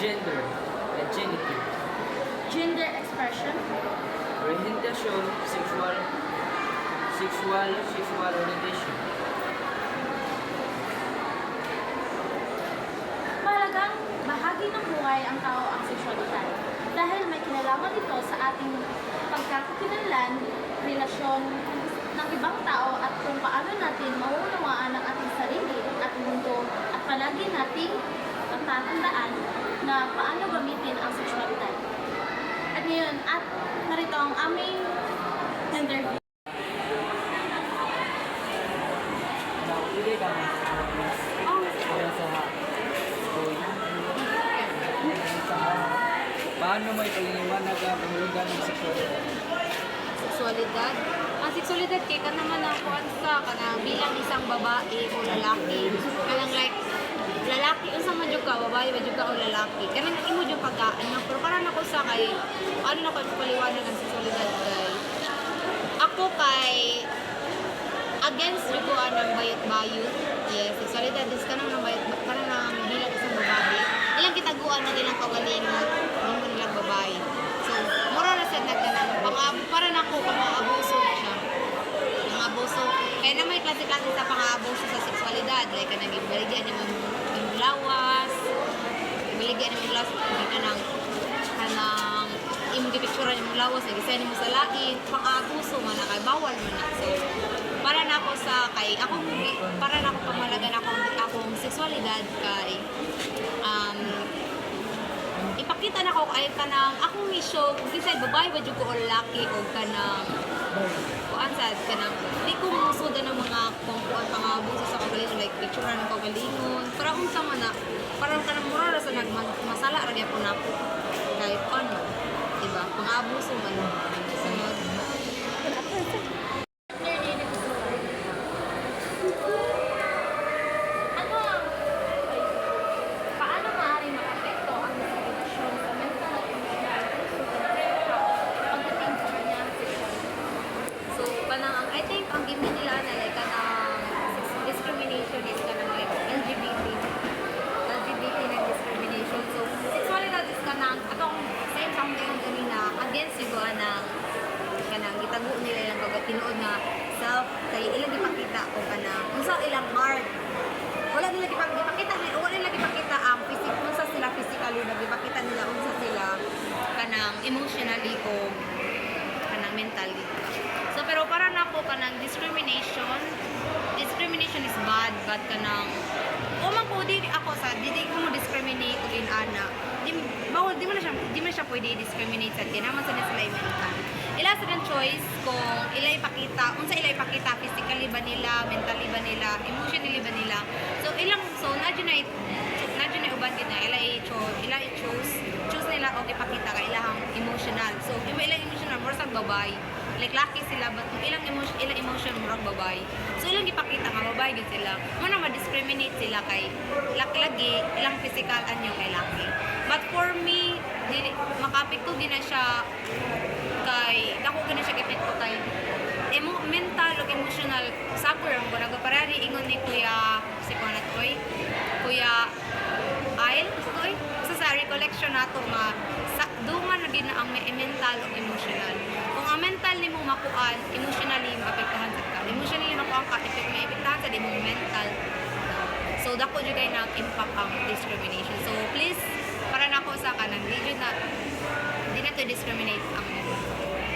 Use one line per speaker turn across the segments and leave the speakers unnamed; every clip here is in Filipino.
gender and genitive,
Gender expression.
orientation, sexual orientation.
Mahalagang bahagi ng buhay ang tao ang sexualidad dahil may kinalaman ito sa ating pagkakakilanlan, relasyon ng ibang tao at kung paano natin mauunawaan ang ating sarili at mundo at palagi nating tatandaan na paano gamitin ang sexualidad. At ngayon, at narito ang aming gender view.
Pwede ka na sa paano mo ipaliliwanag ang pangulugan ng sexualidad?
Sexualidad. Ang sexualidad kay ka naman ang kuan sa kana bilang isang babae o lalaki. Kanang like lalaki unsa man jud ka, babae ba jud ka o lalaki. Kanang imo jud pagkaan no. Pero para nako sa kay ano na ko ipaliwanag ang sexualidad kay ako kay against jud ko anang bayot-bayot. Yes, sexualidad is kanang nang bayot kanang nang bilang isang babae. Ilang kitaguan na ilang kagalingon mo nilang babae. So, mura na siya nagkanang para nako pang-aabuso na siya. Pang-aabuso. Kaya na may klase-klase sa pang-aabuso sa sexualidad. Like, kanang ibaligyan niya ng lawas. Ibaligyan niya ng lawas. Hindi ka nang imong gipicturean niya ng lawas. Nag-isay mo sa lain. Pang-aabuso man na kay bawal man na. So, para na ako sa kay ako para na ako pamalagan akong sexualidad kay ipakita na ko ay kanang akong mission kung kisay babae ba jud ko o lalaki o kanang kuan sad kanang di ko musuda ng mga kuan pangabuso sa kagalingon like picture ng kagalingon para unsa man na para kanang mura sa nagmasala ra gyapon nako kahit ano diba pangabuso man sunod.
Paano maaaring makapekto ang diskriminasyon sa mental at emosyonal pagdating sa kanyang sexualidad?
So, kanang I think ang gimme nila na like kanang discrimination is kanang like LGBT na discrimination. So, sexualidad is kanang atong same something ang kanina against yung anang kanang gitago nila ilang pagkatinuod na self kay ilang ipakita o kanang unsa ilang heart wala nila gipakita nila wala nila gipakita ang unsa sila physically nagipakita nila unsa sila kanang emotionally o kanang mentally. So pero para nako kanang discrimination is bad kanang o man ko di ako sa di ko mo discriminate o din ana bawal di mo na siya pwede discriminate sa din naman sa sila mental ila sa choice kung ila ipakita unsa ila ipakita physically ba nila mentally ba nila emotionally ba nila so nadyo na uban gid na ila choose nila og ipakita kay ilahang emotional so yung ilang emotional more sa babae like laki sila but ilang emotion murag babae so ilang ipakita nga babae gid sila mo na ma-discriminate sila kay lagi ilang physical anyo kay laki but for me dili makapekto gina siya kay dako gina siya kapekto kay mental ug emotional suffer ang ko nagaparari ingon ni Kuya si Kuya Ail sa recollection nato nga sa dungan na gid na ang mental ug emotional kung ang mental nimo makuan emotionally maapektuhan sa ka emotionally makuan ka may apektuhan sa imong mental so dako jud kay na impact ang discrimination so please para nako sa kanang di na to discriminate ang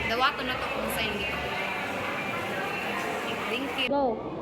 dawaton na to kung sa inyo. Thank you.
Go!